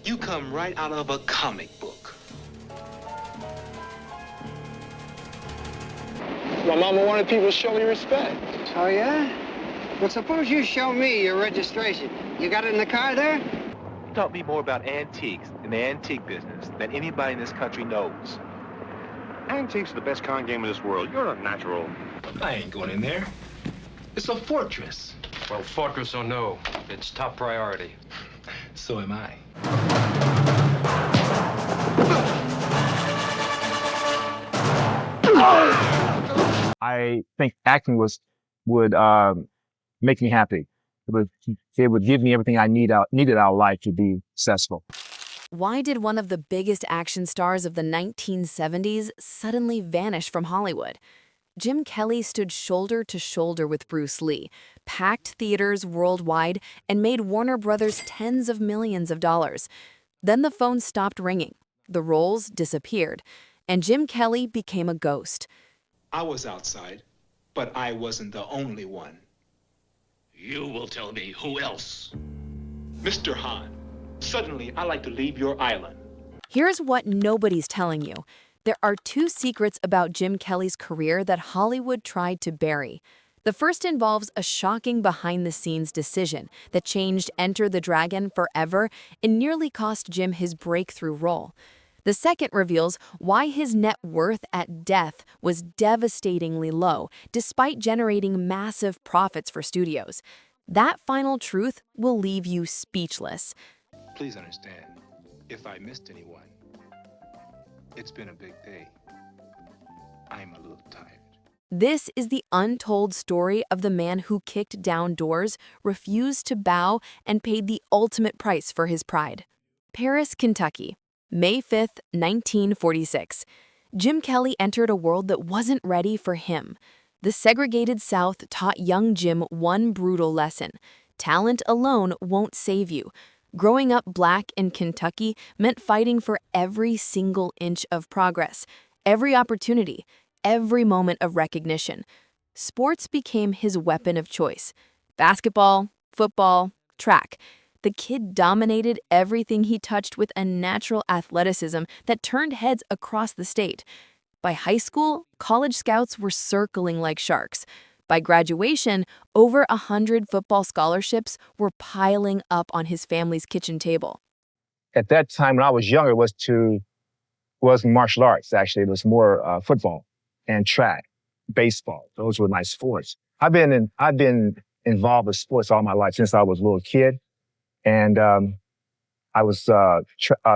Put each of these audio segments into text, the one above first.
You come right out of a comic book. My mama wanted people to show me respect. Oh, yeah? Well, suppose you show me your registration. You got it in the car there? Taught me more about antiques and the antique business than anybody in this country knows. Antiques are the best con game in this world. You're a natural. I ain't going in there. It's a fortress. Well, fortress or no, it's top priority. So am I. I think acting would make me happy. It would give me everything I needed out of life to be successful. Why did one of the biggest action stars of the 1970s suddenly vanish from Hollywood? Jim Kelly stood shoulder to shoulder with Bruce Lee, packed theaters worldwide, and made Warner Brothers tens of millions of dollars. Then the phone stopped ringing, the roles disappeared, and Jim Kelly became a ghost. I was outside, but I wasn't the only one. You will tell me who else. Mr. Han, suddenly I like to leave your island. Here's what nobody's telling you. There are two secrets about Jim Kelly's career that Hollywood tried to bury. The first involves a shocking behind-the-scenes decision that changed Enter the Dragon forever and nearly cost Jim his breakthrough role. The second reveals why his net worth at death was devastatingly low, despite generating massive profits for studios. That final truth will leave you speechless. Please understand, if I missed anyone, it's been a big day. I'm a little tired. This is the untold story of the man who kicked down doors, refused to bow, and paid the ultimate price for his pride. Paris, Kentucky, May 5th, 1946. Jim Kelly entered a world that wasn't ready for him. The segregated South taught young Jim one brutal lesson: talent alone won't save you. Growing up black in Kentucky meant fighting for every single inch of progress, every opportunity, every moment of recognition. Sports became his weapon of choice. Basketball, football, track. The kid dominated everything he touched with a natural athleticism that turned heads across the state. By high school, college scouts were circling like sharks. By graduation, over 100 football scholarships were piling up on his family's kitchen table. At that time, when I was younger, was martial arts. Actually, it was more football and track, baseball. Those were my sports. I've been involved with sports all my life since I was a little kid, and I was a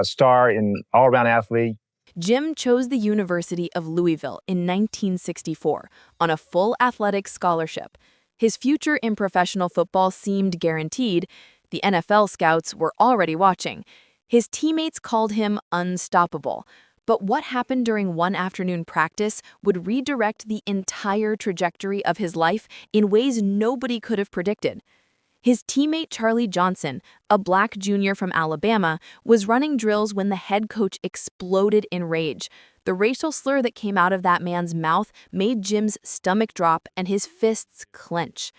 star in all-around athlete. Jim chose the University of Louisville in 1964 on a full athletic scholarship. His future in professional football seemed guaranteed. The NFL scouts were already watching. His teammates called him unstoppable. But what happened during one afternoon practice would redirect the entire trajectory of his life in ways nobody could have predicted. His teammate Charlie Johnson, a black junior from Alabama, was running drills when the head coach exploded in rage. The racial slur that came out of that man's mouth made Jim's stomach drop and his fists clench.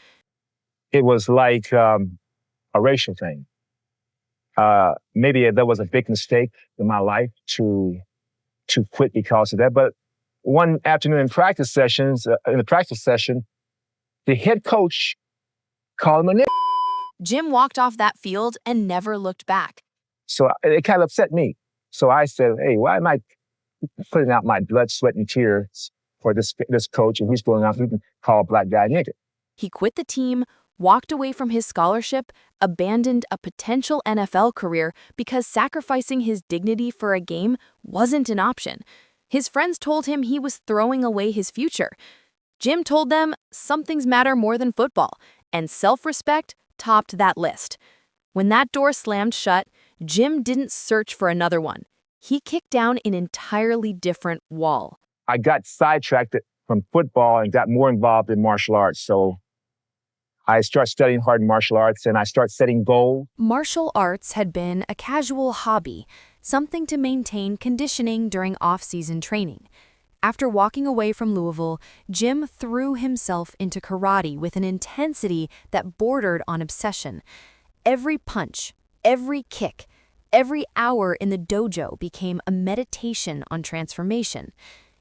It was like a racial thing. Maybe that was a big mistake in my life to quit because of that. But one afternoon in the practice session, the head coach called him a nigger. Jim walked off that field and never looked back. So it kind of upset me. So I said, hey, why am I putting out my blood, sweat, and tears for this coach, and he's going out and call a black guy nigger? He quit the team, walked away from his scholarship, abandoned a potential NFL career because sacrificing his dignity for a game wasn't an option. His friends told him he was throwing away his future. Jim told them some things matter more than football, and self-respect topped that list. When that door slammed shut, Jim didn't search for another one. He kicked down an entirely different wall. I got sidetracked from football and got more involved in martial arts. So I started studying hard in martial arts and I started setting goals. Martial arts had been a casual hobby, something to maintain conditioning during off-season training. After walking away from Louisville, Jim threw himself into karate with an intensity that bordered on obsession. Every punch, every kick, Every hour in the dojo became a meditation on transformation.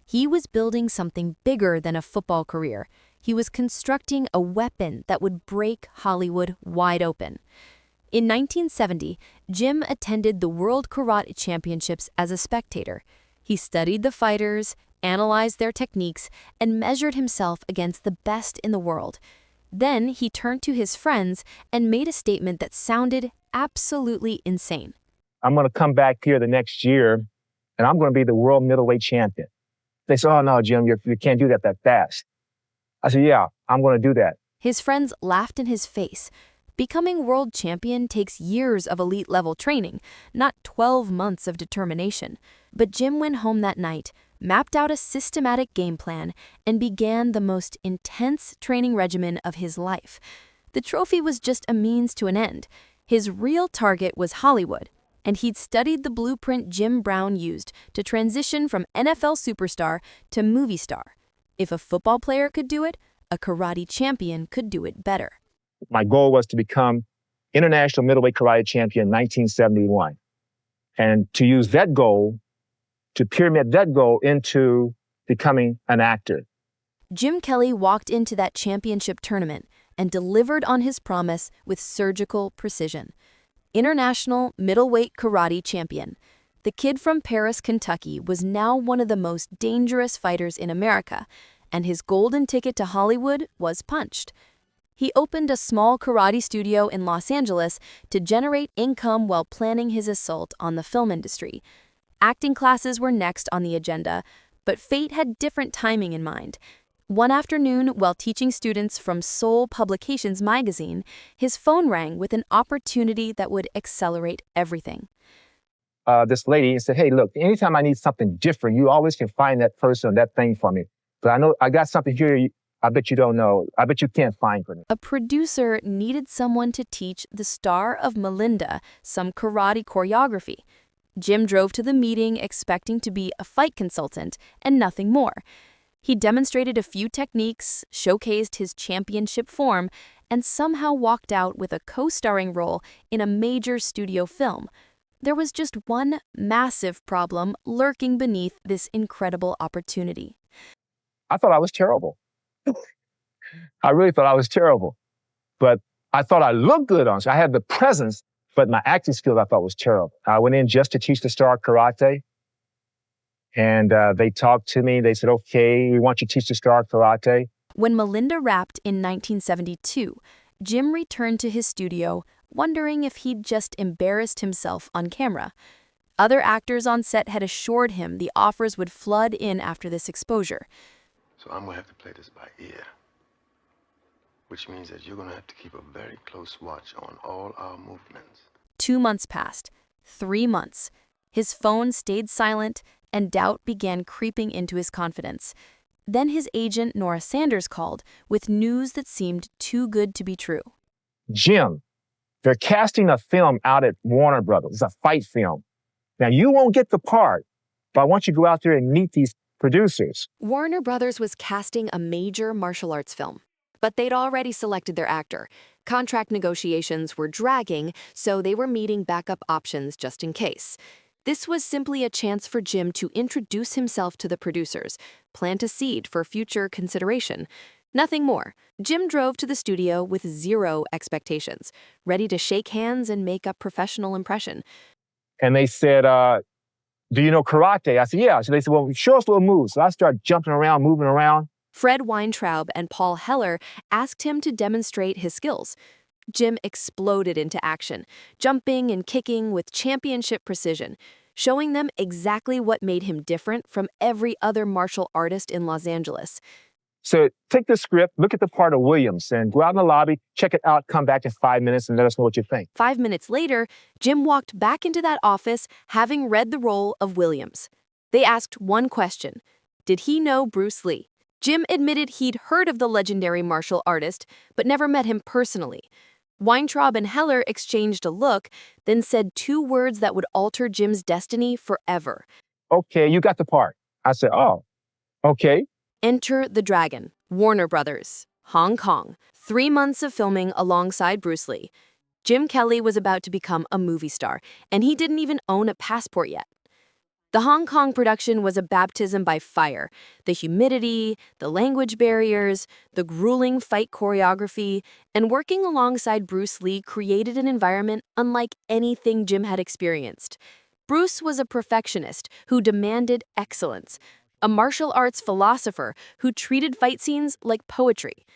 He was building something bigger than a football career. He was constructing a weapon that would break Hollywood wide open. In 1970, Jim attended the World Karate Championships as a spectator. He studied the fighters, analyzed their techniques, and measured himself against the best in the world. Then he turned to his friends and made a statement that sounded absolutely insane. I'm going to come back here the next year, and I'm going to be the world middleweight champion. They said, oh, no, Jim, you can't do that fast. I said, yeah, I'm going to do that. His friends laughed in his face. Becoming world champion takes years of elite-level training, not 12 months of determination. But Jim went home that night, mapped out a systematic game plan, and began the most intense training regimen of his life. The trophy was just a means to an end. His real target was Hollywood, and he'd studied the blueprint Jim Brown used to transition from NFL superstar to movie star. If a football player could do it, a karate champion could do it better. My goal was to become international middleweight karate champion in 1971, and to use that goal, to pyramid that goal into becoming an actor. Jim Kelly walked into that championship tournament and delivered on his promise with surgical precision. International middleweight karate champion. The kid from Paris, Kentucky was now one of the most dangerous fighters in America, and his golden ticket to Hollywood was punched. He opened a small karate studio in Los Angeles to generate income while planning his assault on the film industry. Acting classes were next on the agenda, but fate had different timing in mind. One afternoon, while teaching students from Soul Publications magazine, his phone rang with an opportunity that would accelerate everything. This lady said, hey, look, anytime I need something different, you always can find that person or that thing for me. But I know I got something here I bet you don't know. I bet you can't find for me. A producer needed someone to teach the star of Melinda some karate choreography. Jim drove to the meeting expecting to be a fight consultant and nothing more. He demonstrated a few techniques, showcased his championship form, and somehow walked out with a co-starring role in a major studio film. There was just one massive problem lurking beneath this incredible opportunity. I thought I was terrible. I really thought I was terrible. But I thought I looked good on it. I had the presence, but my acting skills I thought was terrible. I went in just to teach the star karate. And they talked to me. They said, okay, we want you to teach the star karate. When Melinda wrapped in 1972, Jim returned to his studio, wondering if he'd just embarrassed himself on camera. Other actors on set had assured him the offers would flood in after this exposure. So I'm going to have to play this by ear, which means that you're going to have to keep a very close watch on all our movements. 2 months passed. 3 months. His phone stayed silent, and doubt began creeping into his confidence. Then his agent, Nora Sanders, called with news that seemed too good to be true. Jim, they're casting a film out at Warner Brothers. It's a fight film. Now, you won't get the part, but I want you to go out there and meet these producers. Warner Brothers was casting a major martial arts film, but they'd already selected their actor. Contract negotiations were dragging, so they were meeting backup options just in case. This was simply a chance for Jim to introduce himself to the producers, plant a seed for future consideration. Nothing more. Jim drove to the studio with zero expectations, ready to shake hands and make a professional impression. And they said, do you know karate? I said, yeah. So they said, well, show us little moves. So I started jumping around, moving around. Fred Weintraub and Paul Heller asked him to demonstrate his skills. Jim exploded into action, jumping and kicking with championship precision, showing them exactly what made him different from every other martial artist in Los Angeles. So take the script, look at the part of Williams, and go out in the lobby, check it out, come back in 5 minutes, and let us know what you think. 5 minutes later, Jim walked back into that office, having read the role of Williams. They asked one question. Did he know Bruce Lee? Jim admitted he'd heard of the legendary martial artist, but never met him personally. Weintraub and Heller exchanged a look, then said 2 words that would alter Jim's destiny forever. Okay, you got the part. I said, oh, okay. Enter the Dragon, Warner Brothers, Hong Kong. 3 months of filming alongside Bruce Lee. Jim Kelly was about to become a movie star, and he didn't even own a passport yet. The Hong Kong production was a baptism by fire. The humidity, the language barriers, the grueling fight choreography, and working alongside Bruce Lee created an environment unlike anything Jim had experienced. Bruce was a perfectionist who demanded excellence, a martial arts philosopher who treated fight scenes like poetry.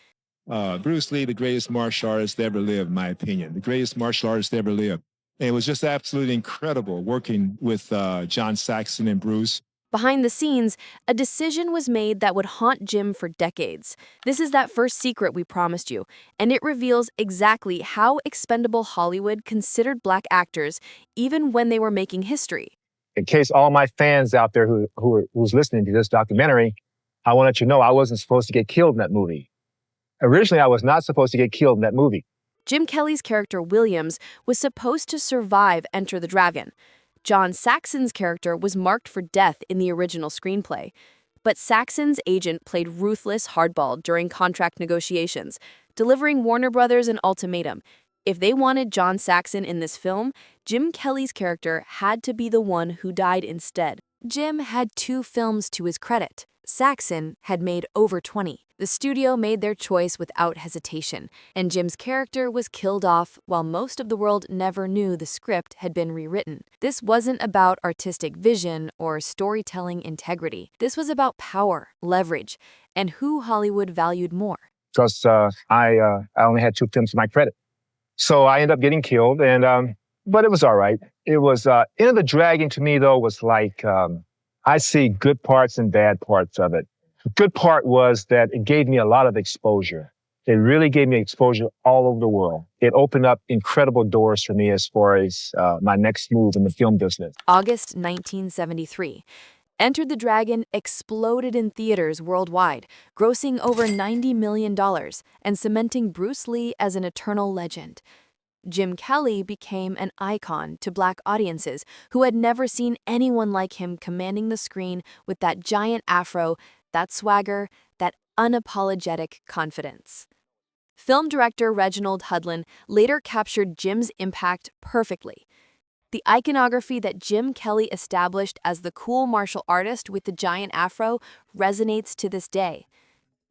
Bruce Lee, the greatest martial artist to ever live, in my opinion, the greatest martial artist to ever live. And it was just absolutely incredible working with John Saxon and Bruce. Behind the scenes, a decision was made that would haunt Jim for decades. This is that first secret we promised you, and it reveals exactly how expendable Hollywood considered black actors even when they were making history. In case all my fans out there who's listening to this documentary, I want to let you know I wasn't supposed to get killed in that movie. Originally, I was not supposed to get killed in that movie. Jim Kelly's character Williams was supposed to survive Enter the Dragon. John Saxon's character was marked for death in the original screenplay. But Saxon's agent played ruthless hardball during contract negotiations, delivering Warner Brothers an ultimatum. If they wanted John Saxon in this film, Jim Kelly's character had to be the one who died instead. Jim had 2 films to his credit. Saxon had made over 20. The studio made their choice without hesitation, and Jim's character was killed off while most of the world never knew the script had been rewritten. This wasn't about artistic vision or storytelling integrity. This was about power, leverage, and who Hollywood valued more. Because I only had 2 films to my credit. So I ended up getting killed, but it was all right. It was, Enter the Dragon to me, though, was like, I see good parts and bad parts of it. The good part was that it gave me a lot of exposure. It really gave me exposure all over the world. It opened up incredible doors for me as far as my next move in the film business. August 1973. Enter the Dragon exploded in theaters worldwide, grossing over $90 million and cementing Bruce Lee as an eternal legend. Jim Kelly became an icon to black audiences who had never seen anyone like him commanding the screen with that giant afro, that swagger, that unapologetic confidence. Film director Reginald Hudlin later captured Jim's impact perfectly. The iconography that Jim Kelly established as the cool martial artist with the giant afro resonates to this day.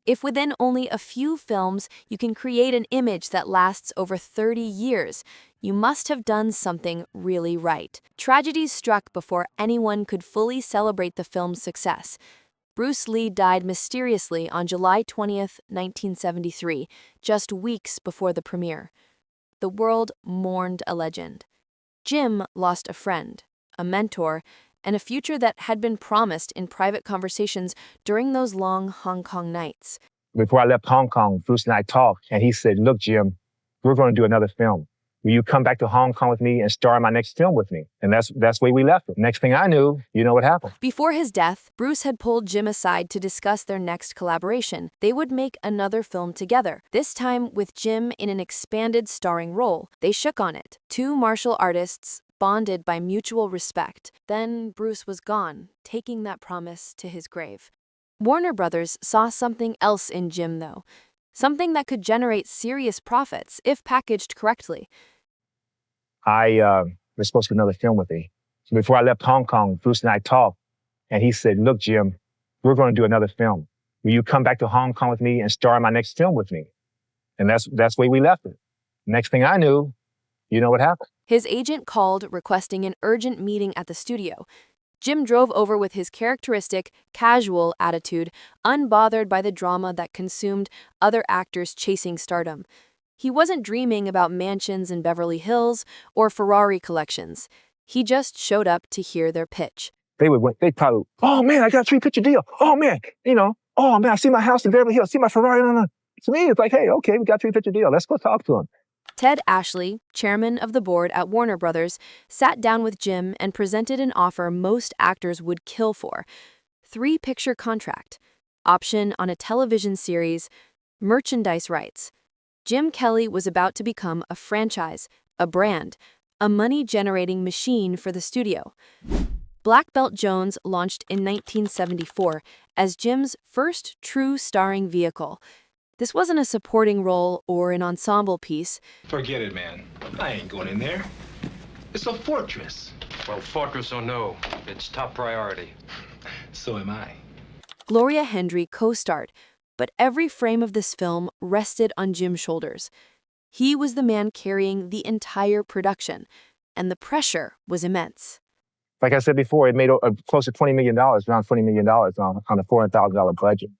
If within only a few films you can create an image that lasts over 30 years, you must have done something really right. Tragedies struck before anyone could fully celebrate the film's success. Bruce Lee died mysteriously on July 20th, 1973, just weeks before the premiere. The world mourned a legend. Jim lost a friend, a mentor, and a future that had been promised in private conversations during those long Hong Kong nights. Before I left Hong Kong, Bruce and I talked, and he said, "Look, Jim, we're going to do another film. Will you come back to Hong Kong with me and star in my next film with me?" And that's the way we left it. Next thing I knew, you know what happened. Before his death, Bruce had pulled Jim aside to discuss their next collaboration. They would make another film together, this time with Jim in an expanded starring role. They shook on it. 2 martial artists bonded by mutual respect. Then Bruce was gone, taking that promise to his grave. Warner Brothers saw something else in Jim, though. Something that could generate serious profits if packaged correctly. I was supposed to do another film with me. So before I left Hong Kong, Bruce and I talked, and he said, "Look, Jim, we're going to do another film. Will you come back to Hong Kong with me and star in my next film with me?" And that's the way we left it. Next thing I knew, you know what happened. His agent called requesting an urgent meeting at the studio. Jim drove over with his characteristic, casual attitude, unbothered by the drama that consumed other actors chasing stardom. He wasn't dreaming about mansions in Beverly Hills or Ferrari collections. He just showed up to hear their pitch. They probably, "Oh man, I got a 3-picture deal. Oh man, oh man, I see my house in Beverly Hills, see my Ferrari." No. To me, it's like, hey, okay, we got a 3-picture deal. Let's go talk to him. Ted Ashley, chairman of the board at Warner Brothers, sat down with Jim and presented an offer most actors would kill for. 3-picture contract, option on a television series, merchandise rights. Jim Kelly was about to become a franchise, a brand, a money-generating machine for the studio. Black Belt Jones launched in 1974 as Jim's first true starring vehicle. This wasn't a supporting role or an ensemble piece. Forget it, man. I ain't going in there. It's a fortress. Well, fortress or no, it's top priority. So am I. Gloria Hendry co-starred, but every frame of this film rested on Jim's shoulders. He was the man carrying the entire production, and the pressure was immense. Like I said before, it made close to $20 million, around $20 million on a $400,000 budget.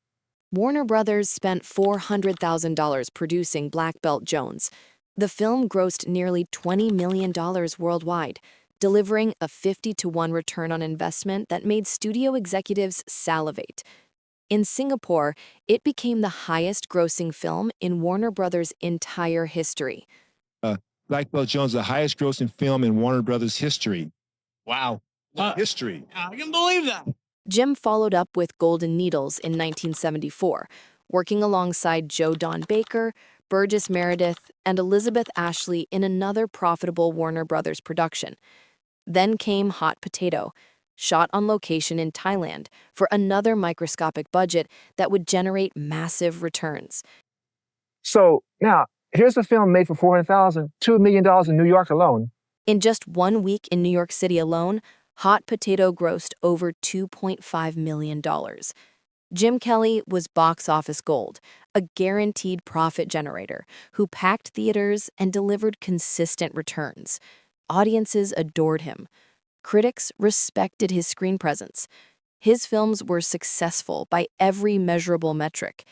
Warner Brothers spent $400,000 producing Black Belt Jones. The film grossed nearly $20 million worldwide, delivering a 50-to-1 return on investment that made studio executives salivate. In Singapore, it became the highest-grossing film in Warner Brothers' entire history. Black Belt Jones, the highest-grossing film in Warner Brothers history. Wow. History. I can believe that. Jim followed up with Golden Needles in 1974, working alongside Joe Don Baker, Burgess Meredith, and Elizabeth Ashley in another profitable Warner Brothers production. Then came Hot Potato, shot on location in Thailand for another microscopic budget that would generate massive returns. So now, here's a film made for $400,000, $2 million in New York alone. In just 1 week in New York City alone, Hot Potato grossed over $2.5 million. Jim Kelly was box office gold, a guaranteed profit generator who packed theaters and delivered consistent returns. Audiences adored him. Critics respected his screen presence. His films were successful by every measurable metric.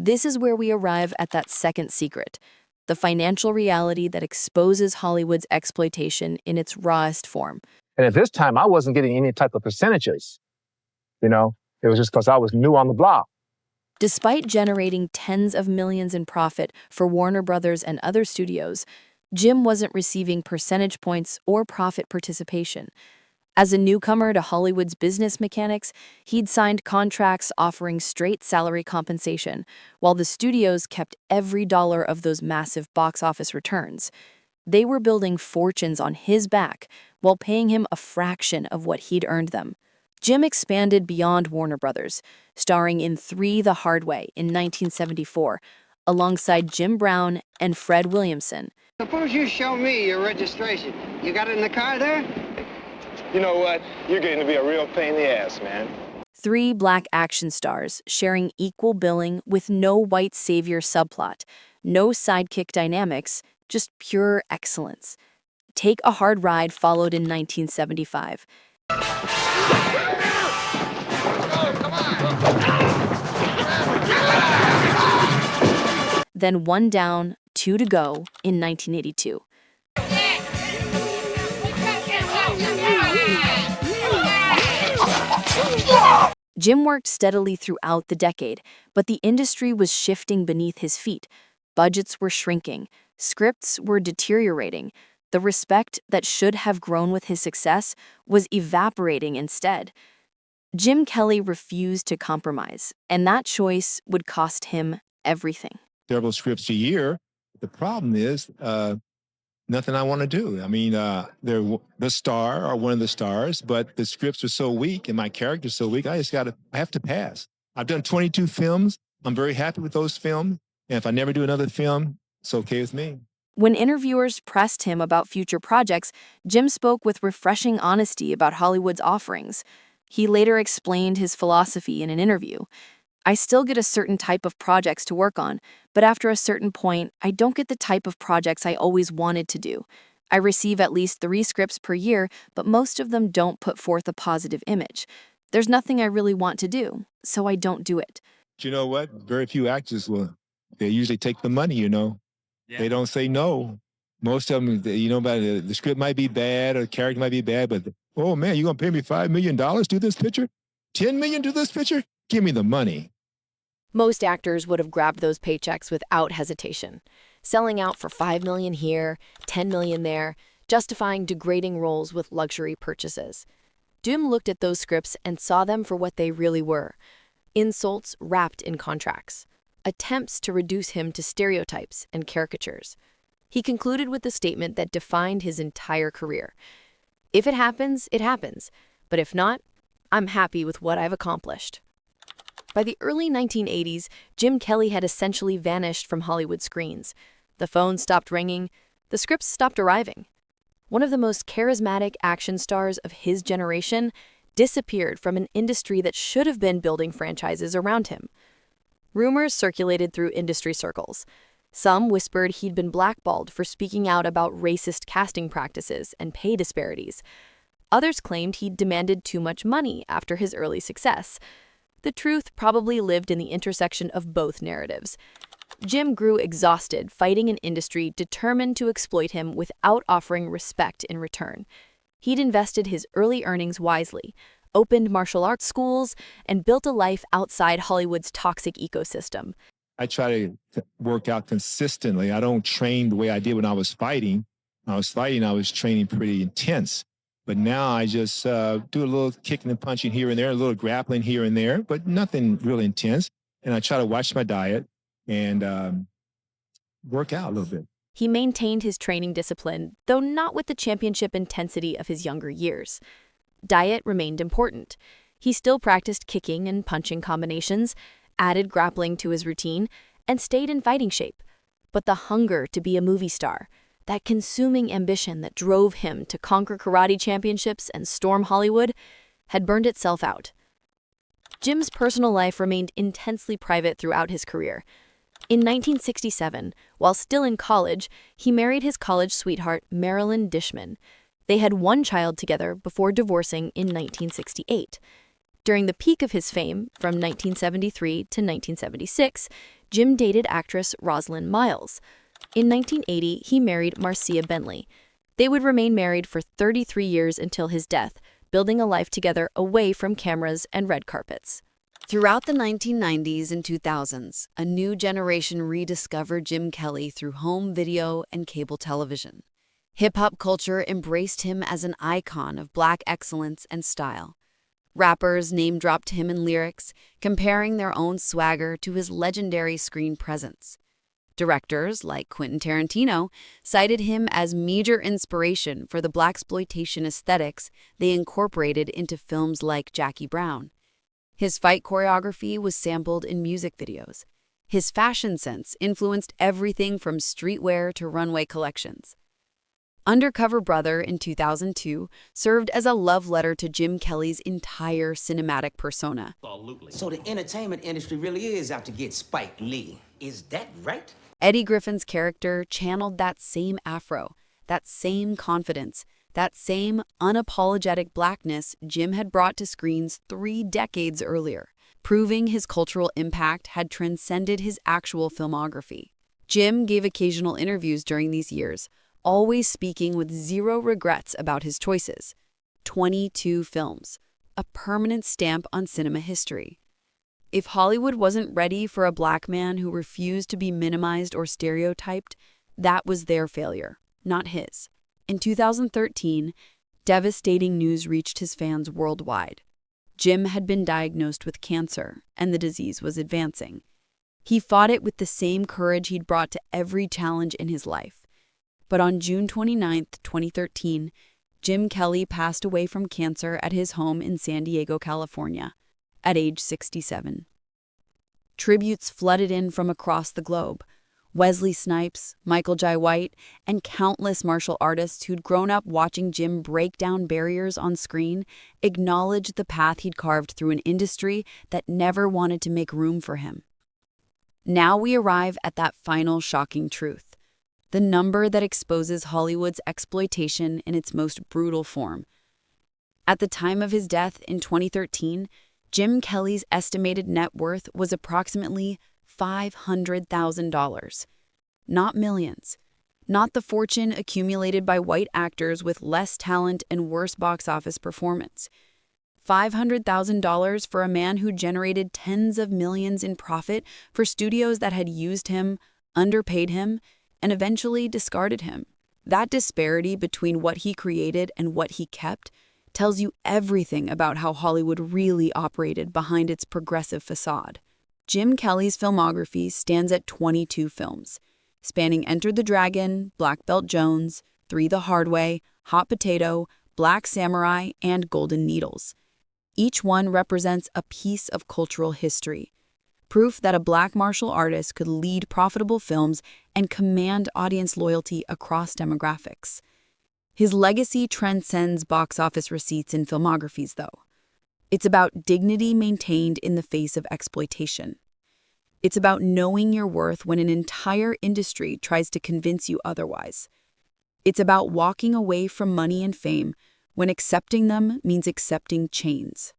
This is where we arrive at that second secret, the financial reality that exposes Hollywood's exploitation in its rawest form. And at this time, I wasn't getting any type of percentages. You know, it was just because I was new on the block. Despite generating tens of millions in profit for Warner Brothers and other studios, Jim wasn't receiving percentage points or profit participation. As a newcomer to Hollywood's business mechanics, he'd signed contracts offering straight salary compensation, while the studios kept every dollar of those massive box office returns. They were building fortunes on his back while paying him a fraction of what he'd earned them. Jim expanded beyond Warner Brothers, starring in 3 The Hard Way in 1974, alongside Jim Brown and Fred Williamson. Suppose you show me your registration. You got it in the car there? You know what? You're getting to be a real pain in the ass, man. 3 black action stars sharing equal billing with no white savior subplot, no sidekick dynamics, just pure excellence. Take a Hard Ride followed in 1975. Then One Down, Two to Go in 1982. Jim worked steadily throughout the decade, but the industry was shifting beneath his feet. Budgets were shrinking, scripts were deteriorating. The respect that should have grown with his success was evaporating instead. Jim Kelly refused to compromise, and that choice would cost him everything. Several scripts a year. The problem is nothing I want to do. I mean, they're the star or one of the stars, but the scripts are so weak and my character's so weak, I have to pass. I've done 22 films. I'm very happy with those films. And if I never do another film, it's okay with me. When interviewers pressed him about future projects, Jim spoke with refreshing honesty about Hollywood's offerings. He later explained his philosophy in an interview. I still get a certain type of projects to work on, but after a certain point, I don't get the type of projects I always wanted to do. I receive at least 3 scripts per year, but most of them don't put forth a positive image. There's nothing I really want to do, so I don't do it. You know what? Very few actors they usually take the money, you know. Yeah. They don't say no. Most of them, you know, the script might be bad or the character might be bad, but, oh man, you're going to pay me $5 million to do this picture? $10 million to do this picture? Give me the money. Most actors would have grabbed those paychecks without hesitation, selling out for $5 million here, $10 million there, justifying degrading roles with luxury purchases. Jim looked at those scripts and saw them for what they really were: insults wrapped in contracts, attempts to reduce him to stereotypes and caricatures. He concluded with the statement that defined his entire career: if it happens, it happens, but if not, I'm happy with what I've accomplished. By the early 1980s, Jim Kelly had essentially vanished from Hollywood screens. The phone stopped ringing, the scripts stopped arriving. One of the most charismatic action stars of his generation disappeared from an industry that should have been building franchises around him. Rumors circulated through industry circles. Some whispered he'd been blackballed for speaking out about racist casting practices and pay disparities. Others claimed he'd demanded too much money after his early success. The truth probably lived in the intersection of both narratives. Jim grew exhausted fighting an industry determined to exploit him without offering respect in return. He'd invested his early earnings wisely, opened martial arts schools, and built a life outside Hollywood's toxic ecosystem. I try to work out consistently. I don't train the way I did when I was fighting. When I was fighting, I was training pretty intense. But now I just do a little kicking and punching here and there, a little grappling here and there, but nothing really intense. And I try to watch my diet and work out a little bit. He maintained his training discipline, though not with the championship intensity of his younger years. Diet remained important. He still practiced kicking and punching combinations, added grappling to his routine, and stayed in fighting shape. But the hunger to be a movie star, that consuming ambition that drove him to conquer karate championships and storm Hollywood, had burned itself out. Jim's personal life remained intensely private throughout his career. In 1967, while still in college, he married his college sweetheart, Marilyn Dishman. They had one child together before divorcing in 1968. During the peak of his fame, from 1973 to 1976, Jim dated actress Rosalind Miles. In 1980, he married Marcia Bentley. They would remain married for 33 years until his death, building a life together away from cameras and red carpets. Throughout the 1990s and 2000s, a new generation rediscovered Jim Kelly through home video and cable television. Hip-hop culture embraced him as an icon of Black excellence and style. Rappers name-dropped him in lyrics, comparing their own swagger to his legendary screen presence. Directors, like Quentin Tarantino, cited him as major inspiration for the blaxploitation aesthetics they incorporated into films like Jackie Brown. His fight choreography was sampled in music videos. His fashion sense influenced everything from streetwear to runway collections. Undercover Brother in 2002 served as a love letter to Jim Kelly's entire cinematic persona. Absolutely. So the entertainment industry really is out to get Spike Lee. Is that right? Eddie Griffin's character channeled that same afro, that same confidence, that same unapologetic blackness Jim had brought to screens 3 decades earlier, proving his cultural impact had transcended his actual filmography. Jim gave occasional interviews during these years, always speaking with zero regrets about his choices. 22 films, a permanent stamp on cinema history. If Hollywood wasn't ready for a Black man who refused to be minimized or stereotyped, that was their failure, not his. In 2013, devastating news reached his fans worldwide. Jim had been diagnosed with cancer, and the disease was advancing. He fought it with the same courage he'd brought to every challenge in his life. But on June 29, 2013, Jim Kelly passed away from cancer at his home in San Diego, California, at age 67. Tributes flooded in from across the globe. Wesley Snipes, Michael Jai White, and countless martial artists who'd grown up watching Jim break down barriers on screen acknowledged the path he'd carved through an industry that never wanted to make room for him. Now we arrive at that final shocking truth, the number that exposes Hollywood's exploitation in its most brutal form. At the time of his death in 2013, Jim Kelly's estimated net worth was approximately $500,000. Not millions. Not the fortune accumulated by white actors with less talent and worse box office performance. $500,000 for a man who generated tens of millions in profit for studios that had used him, underpaid him, and eventually discarded him. That disparity between what he created and what he kept tells you everything about how Hollywood really operated behind its progressive facade. Jim Kelly's filmography stands at 22 films, spanning Enter the Dragon, Black Belt Jones, 3 the Hard Way, Hot Potato, Black Samurai, and Golden Needles. Each one represents a piece of cultural history, proof that a Black martial artist could lead profitable films and command audience loyalty across demographics. His legacy transcends box office receipts and filmographies, though. It's about dignity maintained in the face of exploitation. It's about knowing your worth when an entire industry tries to convince you otherwise. It's about walking away from money and fame when accepting them means accepting chains.